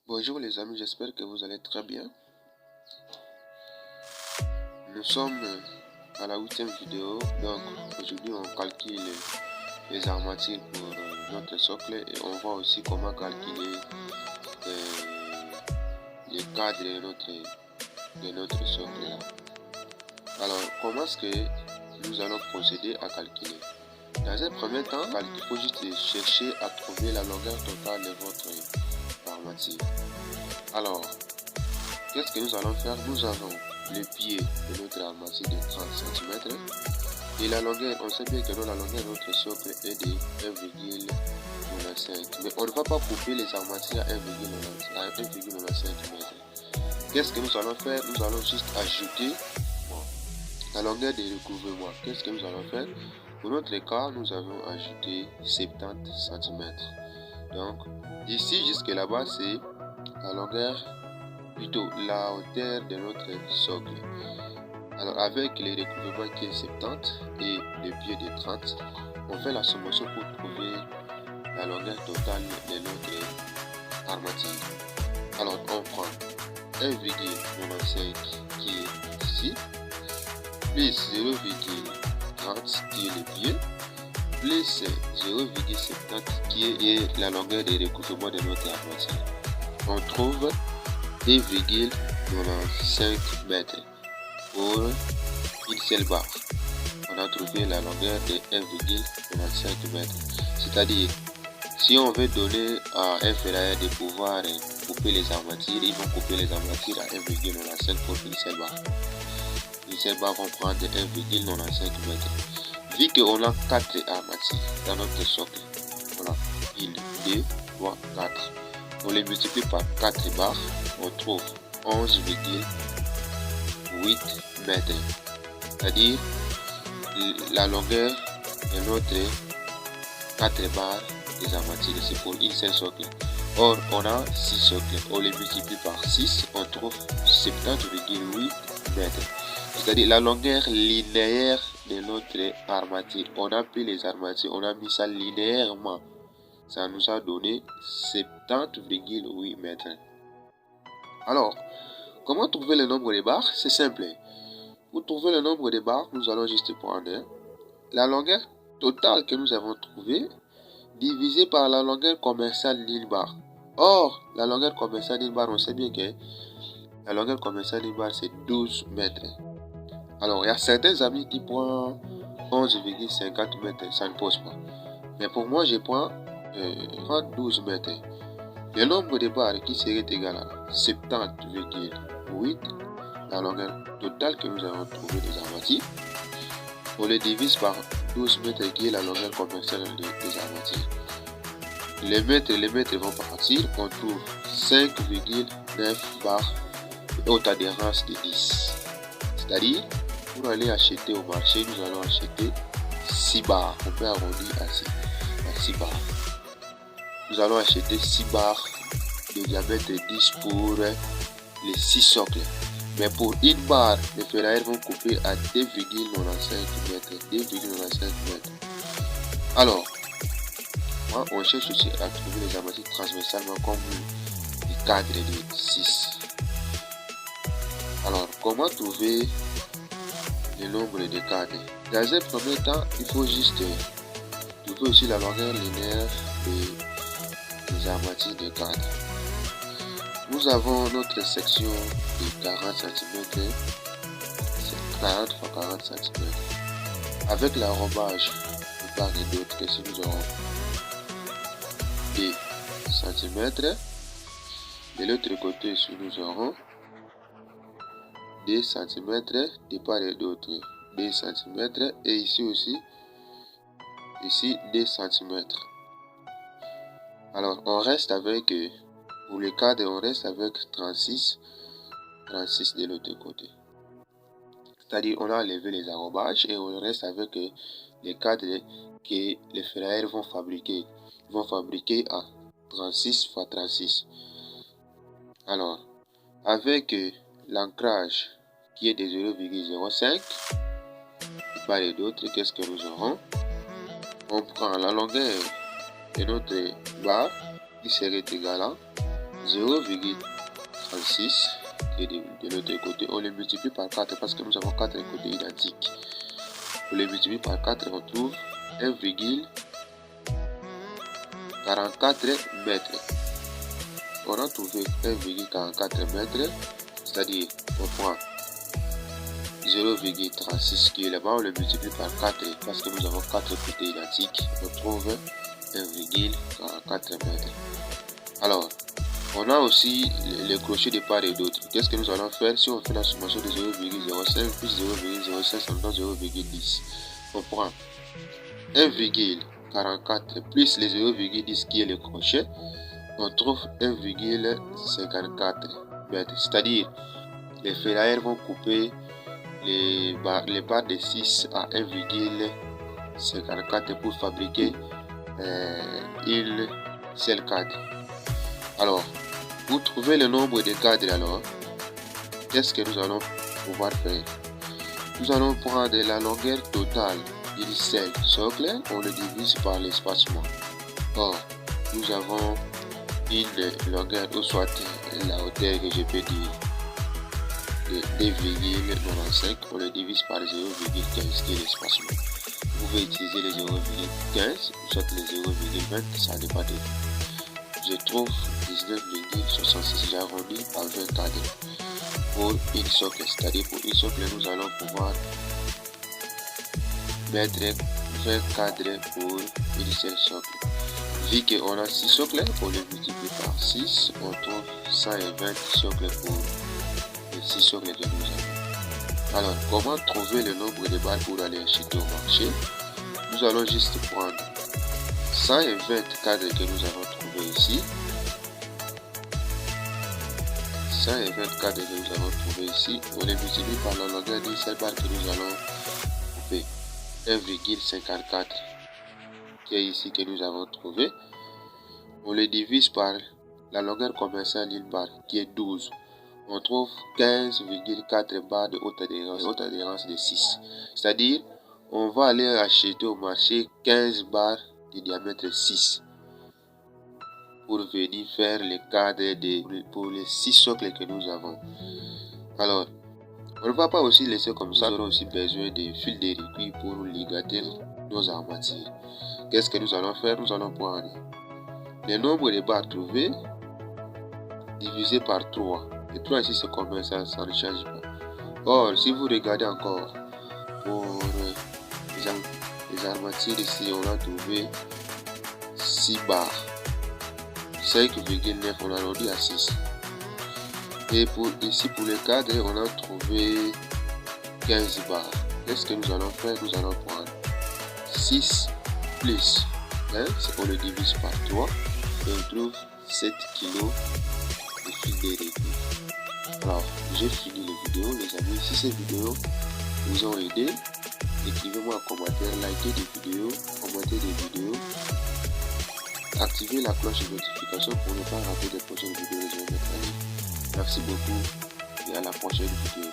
Bonjour les amis, j'espère que vous allez très bien. Nous sommes à la 8e vidéo, donc aujourd'hui on calcule les armatures pour notre socle et on voit aussi comment calculer les cadres de notre socle là. Alors comment est-ce que nous allons procéder à calculer? Dans un premier temps, il faut juste chercher à trouver la longueur totale de votre armature. Alors, qu'est-ce que nous allons faire? Nous avons le pied de notre armature de 30 cm et la longueur, on sait bien que la longueur de notre socle est de 1,95. Mais on ne va pas couper les armatures à 1,95 m. Qu'est-ce que nous allons faire? Nous allons juste ajouter la longueur des recouvrements. Qu'est-ce que nous allons faire? Pour notre cas, nous avons ajouté 70 cm. Donc, d'ici jusque là-bas, c'est la longueur, plutôt la hauteur de notre socle. Alors, avec les recouvrements qui est 70 et le pied de 30, on fait la sommation pour trouver la longueur totale de notre armature. Alors, on prend 1,95 qui est ici, plus 0,30 qui est le pied, plus 0,70 qui est la longueur des recouvrements de notre armature. On trouve 1,95 mètres pour une seule barre. On a trouvé la longueur de 1,95 mètres. C'est-à-dire, si on veut donner à un ferrailleur de pouvoir couper les armatures, ils vont couper les armatures à 1,95 pour une seule barre. Une seule barre va prendre 1,95 mètres. Vu qu'on a 4 armatures dans notre socle, voilà, 1, 2, 3, 4. On les multiplie par 4 barres, on trouve 11,8 mètres. C'est-à-dire la longueur de notre 4 barres des armatures, c'est pour une seule socle. Or, on a 6 socles. On les multiplie par 6, on trouve 70,8 mètres. C'est-à-dire la longueur linéaire de notre armature. On a pris les armatures, on a mis ça linéairement. Ça nous a donné 70,8 mètres. Alors, comment trouver le nombre de barres? C'est simple. Pour trouver le nombre de barres, nous allons juste prendre la longueur totale que nous avons trouvée divisée par la longueur commerciale d'une barre. Or, la longueur commerciale d'une barre, on sait bien que la longueur commerciale d'une barre, c'est 12 mètres. Alors, il y a certains amis qui prennent 11,50 mètres, ça ne pose pas. Mais pour moi, je prends 12 mètres. Le nombre de barres qui serait égal à 70,8, la longueur totale que nous avons trouvée des armatures, on le divise par 12 mètres qui est la longueur commerciale des armatures. Les mètres vont partir, on trouve 5,9 barres de haute adhérence de 10. C'est-à-dire, pour aller acheter au marché, nous allons acheter 6 barres. On peut arrondir à 6 barres. Nous allons acheter 6 barres de diamètre 10 pour les 6 socles. Mais pour une barre, les ferrailleurs vont couper à 2,95 mètres. Alors, moi, on cherche aussi à trouver les armatures transversalement comme les cadres de 6. Alors, comment trouver le nombre de cadres? Dans un premier temps, il faut juste trouver aussi la longueur linéaire des armatures de cadre. Nous avons notre section de 40 cm, c'est 40 x 40 cm. Avec l'arrobage de part et d'autre, si nous aurons 2 cm, de l'autre côté, si nous aurons 2 cm de part et d'autre, 2 cm, et ici aussi, ici 2 cm. Alors, on reste avec, pour le cadre, on reste avec 36 de l'autre côté. C'est-à-dire, on a enlevé les arrobages et on reste avec les cadres que les ferrailleurs vont fabriquer. Ils vont fabriquer à 36 x 36. Alors, avec l'ancrage qui est de 0,05, de part et d'autre, qu'est-ce que nous aurons? On prend la longueur de notre barre qui serait égale à 0,36 et de l'autre côté, on les multiplie par 4 parce que nous avons 4 côtés identiques. On les multiplie par 4 et on trouve 1,44 mètres. On a trouvé 1,44 mètres, c'est-à-dire on prend 0,36 qui est là-bas, on le multiplie par 4 parce que nous avons 4 côtés identiques, on trouve 1,44 mètres. Alors, on a aussi les crochets de part et d'autre. Qu'est-ce que nous allons faire si on fait la sommation de 0,05 plus 0,05, ça nous donne 0,10. On prend 1,44 plus les 0,10 qui est le crochet, on trouve 1,54 mètres. C'est-à-dire, les ferrailleurs vont couper les barres de 6 à 1,54 pour fabriquer une seule cadre. Alors, pour trouver le nombre de cadres, alors, qu'est-ce que nous allons pouvoir faire? Nous allons prendre la longueur totale d'une seule socle, on le divise par l'espacement. Or, nous avons une longueur, ou soit la hauteur que je peux dire de 2,95, on le divise par 0,15 qui est l'espacement. Vous pouvez utiliser les 0,15 ou soit les 0,20, ça dépend de vous. Je trouve 19,66, j'arrondis par 20 cadres pour une socle. C'est-à-dire pour une socle, nous allons pouvoir mettre 20 cadres pour une seule socle. Vu qu'on a 6 socles, on les multiplie par 6, on trouve 120 socles pour les 6 socles que nous avons. Alors, comment trouver le nombre de balles pour aller acheter au marché? Nous allons juste prendre 120 cadres que nous avons trouvés ici. 120 cadres que nous avons trouvés ici, on les multiplie par la longueur d'une seule barre que nous allons couper. 1,54 qui est ici que nous avons trouvé. On les divise par la longueur commerciale d'une barre qui est 12. On trouve 15,4 barres de haute adhérence de 6. C'est-à-dire, on va aller acheter au marché 15 barres de diamètre 6 pour venir faire les cadres pour les 6 socles que nous avons. Alors, on ne va pas aussi laisser comme ça, nous aurons aussi besoin de fils de récuit pour ligater nos armatures. Qu'est-ce que nous allons faire? Nous allons prendre le nombre de barres trouvées divisé par 3. Et 3 ici c'est combien? Ça ne change pas. Or, si vous regardez encore pour les armatures ici, on a trouvé 6 barres. 5,9, on a arrondi à 6. Et ici pour les cadres, on a trouvé 15 barres. Qu'est-ce que nous allons faire? Nous allons prendre 6 plus 1, c'est qu'on le divise par 3 et on trouve 7 kg de fil de récuit. Alors, j'ai fini les vidéos, les amis. Si ces vidéos vous ont aidé, écrivez-moi en commentaire, likez des vidéos, commentez des vidéos, activez la cloche de notification pour ne pas rater les prochaines vidéos que je vais mettre en ligne. Merci beaucoup et à la prochaine vidéo.